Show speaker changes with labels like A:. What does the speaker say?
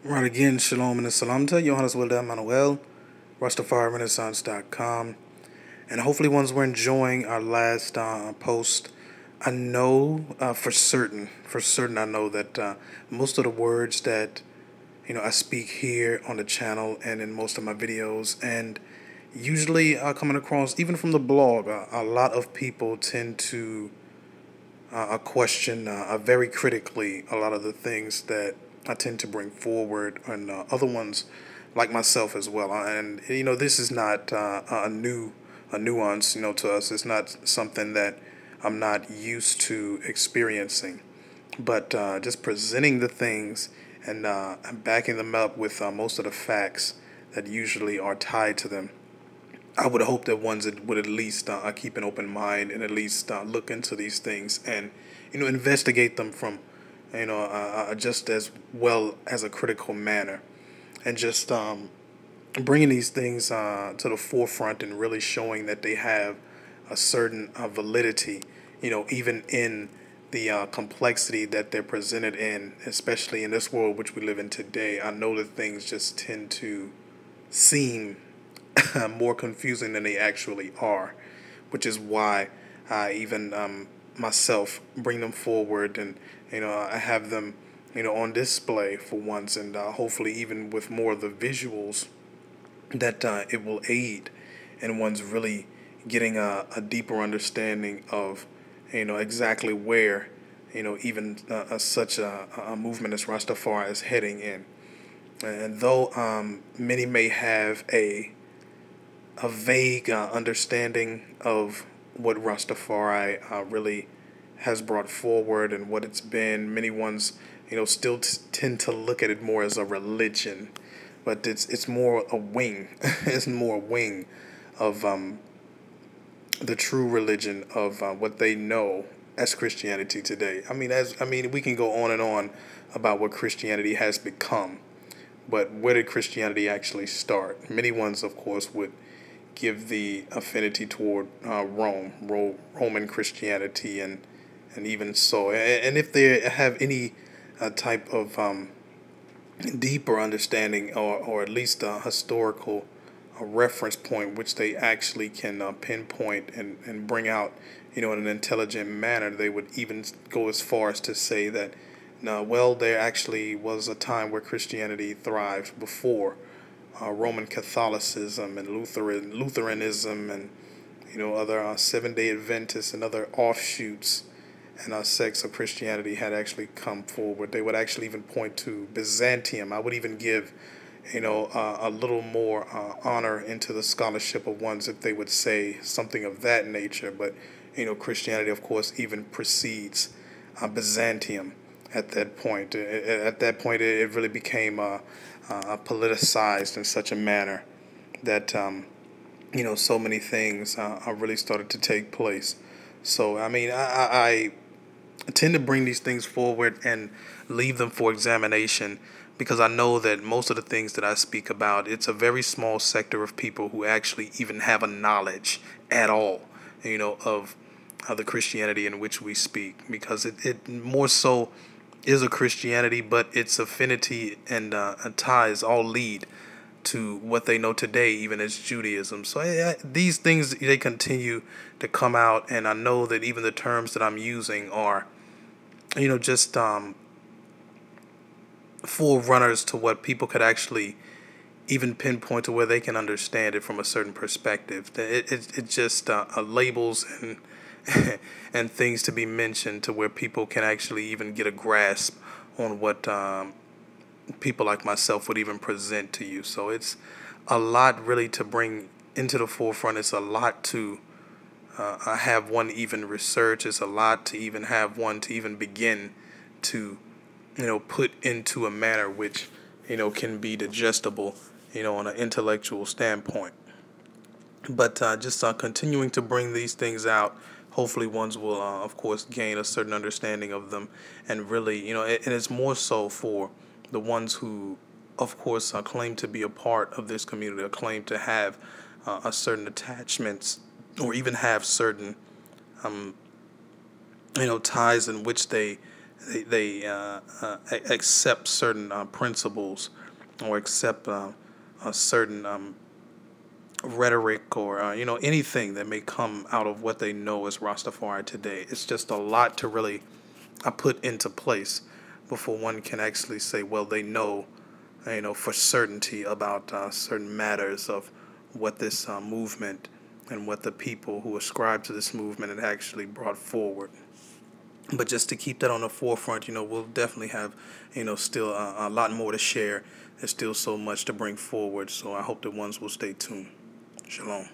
A: Right again, shalom and salamta, Yohannes, Wolde, Amanuel, RastafariRenaissance.com. And hopefully ones were enjoying our last post. I know for certain I know that most of the words that, I speak here on the channel and in most of my videos, and usually coming across, even from the blog, a lot of people tend to question very critically a lot of the things that I tend to bring forward, and other ones like myself as well. And this is not a nuance, to us. It's not something that I'm not used to experiencing, but just presenting the things and backing them up with most of the facts that usually are tied to them. I would hope that ones that would at least keep an open mind and at least look into these things and investigate them from just as well as a critical manner, and just bringing these things to the forefront and really showing that they have a certain validity, even in the complexity that they're presented in, especially in this world which we live in today. I know that things just tend to seem more confusing than they actually are, which is why I even myself bring them forward, and I have them on display for once, and hopefully even with more of the visuals that it will aid in one's really getting a deeper understanding of exactly where even such a movement as Rastafari is heading in. And though many may have a vague understanding of what Rastafari really has brought forward and what it's been, many ones, still tend to look at it more as a religion, but it's more a wing. It's more a wing of the true religion of what they know as Christianity today. I mean, we can go on and on about what Christianity has become, but where did Christianity actually start? Many ones, of course, would give the affinity toward Roman Christianity, and even so. And if they have any type of deeper understanding, or at least a historical reference point, which they actually can pinpoint and bring out, in an intelligent manner, they would even go as far as to say that, well, there actually was a time where Christianity thrived before Roman Catholicism and Lutheranism, and other Seventh-day Adventists and other offshoots and sects of Christianity had actually come forward. They would actually even point to Byzantium. I would even give a little more honor into the scholarship of ones if they would say something of that nature. But Christianity, of course, even precedes Byzantium. At that point, it really became politicized in such a manner that so many things really started to take place. So I mean, I tend to bring these things forward and leave them for examination, because I know that most of the things that I speak about, it's a very small sector of people who actually even have a knowledge at all, of the Christianity in which we speak, because it more so is a Christianity, but its affinity and ties all lead to what they know today, even as Judaism. So these things, they continue to come out, and I know that even the terms that I'm using are, just forerunners to what people could actually even pinpoint to where they can understand it from a certain perspective. It just labels and and things to be mentioned to where people can actually even get a grasp on what people like myself would even present to you. So it's a lot really to bring into the forefront. It's a lot to have one even research. It's a lot to even have one to even begin to put into a manner which can be digestible on an intellectual standpoint. But just continuing to bring these things out, hopefully ones will, of course, gain a certain understanding of them. And really, and it's more so for the ones who, of course, claim to be a part of this community, or claim to have a certain attachments, or even have certain, ties in which they accept certain principles, or accept a certain rhetoric, or anything that may come out of what they know as Rastafari today. It's just a lot to really put into place before one can actually say, well, they know, for certainty about certain matters of what this movement and what the people who ascribe to this movement had actually brought forward. But just to keep that on the forefront, we'll definitely have, still a lot more to share. There's still so much to bring forward. So I hope the ones will stay tuned. Shalom.